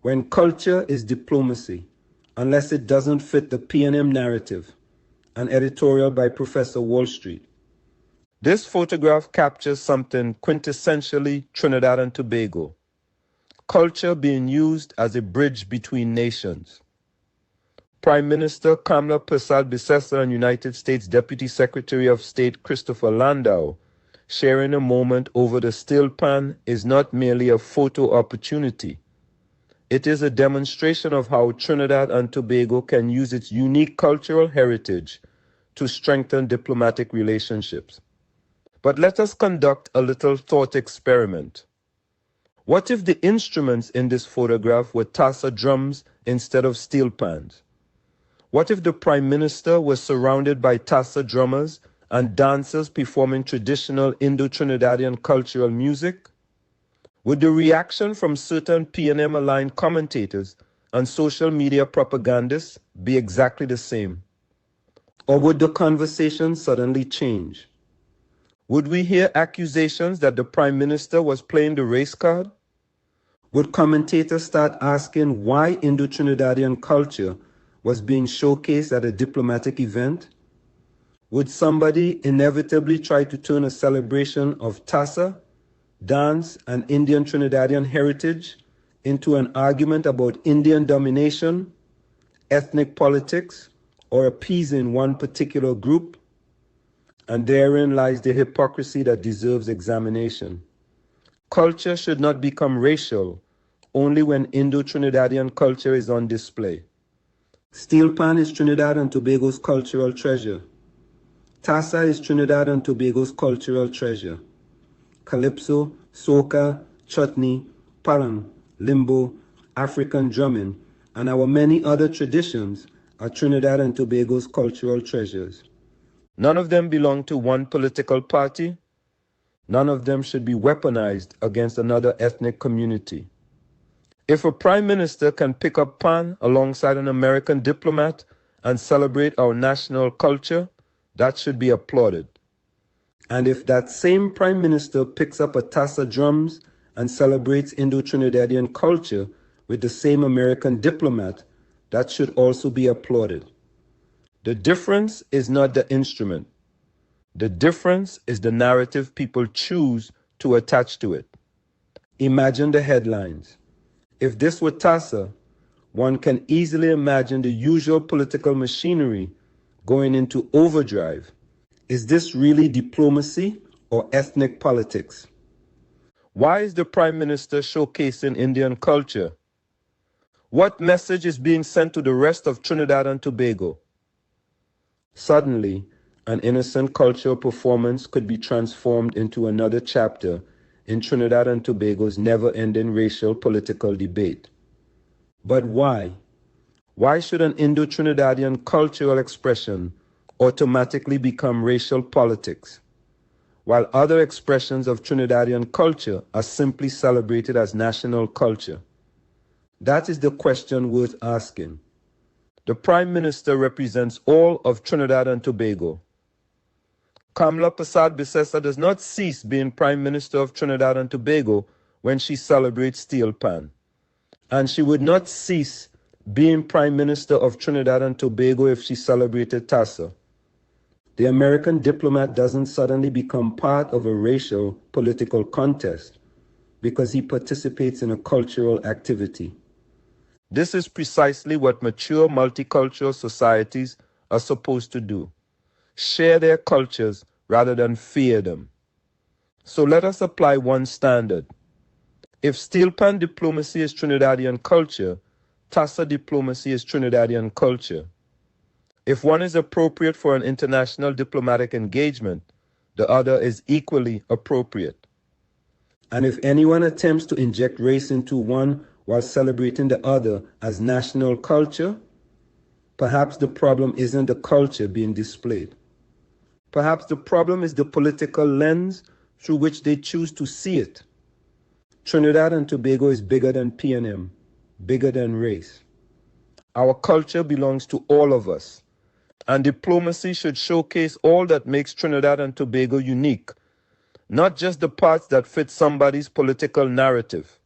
when culture is diplomacy, unless it doesn't fit the P&M narrative, an editorial by Professor Wall Street. This photograph captures something quintessentially Trinidad and Tobago, culture being used as a bridge between nations. Prime Minister Kamla Persad-Bissessar and United States Deputy Secretary of State Christopher Landau sharing a moment over the steel pan is not merely a photo opportunity. It is a demonstration of how Trinidad and Tobago can use its unique cultural heritage to strengthen diplomatic relationships. But let us conduct a little thought experiment. What if the instruments in this photograph were tassa drums instead of steel pans? What if the Prime Minister was surrounded by tassa drummers and dancers performing traditional Indo-Trinidadian cultural music? Would the reaction from certain P&M-aligned commentators and social media propagandists be exactly the same? Or would the conversation suddenly change? Would we hear accusations that the Prime Minister was playing the race card? Would commentators start asking why Indo-Trinidadian culture was being showcased at a diplomatic event? Would somebody inevitably try to turn a celebration of tassa, dance, and Indian Trinidadian heritage into an argument about Indian domination, ethnic politics, or appeasing one particular group? And therein lies the hypocrisy that deserves examination. Culture should not become racial only when Indo-Trinidadian culture is on display. Steel pan is Trinidad and Tobago's cultural treasure. Tassa is Trinidad and Tobago's cultural treasure. Calypso, soca, chutney, parang, limbo, African drumming, and our many other traditions are Trinidad and Tobago's cultural treasures. None of them belong to one political party. None of them should be weaponized against another ethnic community. If a prime minister can pick up pan alongside an American diplomat and celebrate our national culture, that should be applauded. And if that same prime minister picks up a tassa drums and celebrates Indo-Trinidadian culture with the same American diplomat, that should also be applauded. The difference is not the instrument. The difference is the narrative people choose to attach to it. Imagine the headlines. If this were tassa, one can easily imagine the usual political machinery going into overdrive. Is this really diplomacy or ethnic politics? Why is the Prime Minister showcasing Indian culture? What message is being sent to the rest of Trinidad and Tobago? Suddenly, an innocent cultural performance could be transformed into another chapter in Trinidad and Tobago's never-ending racial political debate. But why? Why should an Indo-Trinidadian cultural expression automatically become racial politics, while other expressions of Trinidadian culture are simply celebrated as national culture? That is the question worth asking. The Prime Minister represents all of Trinidad and Tobago. Kamla Persad-Bissessar does not cease being Prime Minister of Trinidad and Tobago when she celebrates steel pan. And she would not cease being Prime Minister of Trinidad and Tobago if she celebrated tassa. The American diplomat doesn't suddenly become part of a racial political contest because he participates in a cultural activity. This is precisely what mature multicultural societies are supposed to do. Share their cultures rather than fear them. So let us apply one standard. If steel pan diplomacy is Trinidadian culture, tassa diplomacy is Trinidadian culture. If one is appropriate for an international diplomatic engagement, the other is equally appropriate. And if anyone attempts to inject race into one while celebrating the other as national culture, perhaps the problem isn't the culture being displayed. Perhaps the problem is the political lens through which they choose to see it. Trinidad and Tobago is bigger than P&M, bigger than race. Our culture belongs to all of us, and diplomacy should showcase all that makes Trinidad and Tobago unique, not just the parts that fit somebody's political narrative.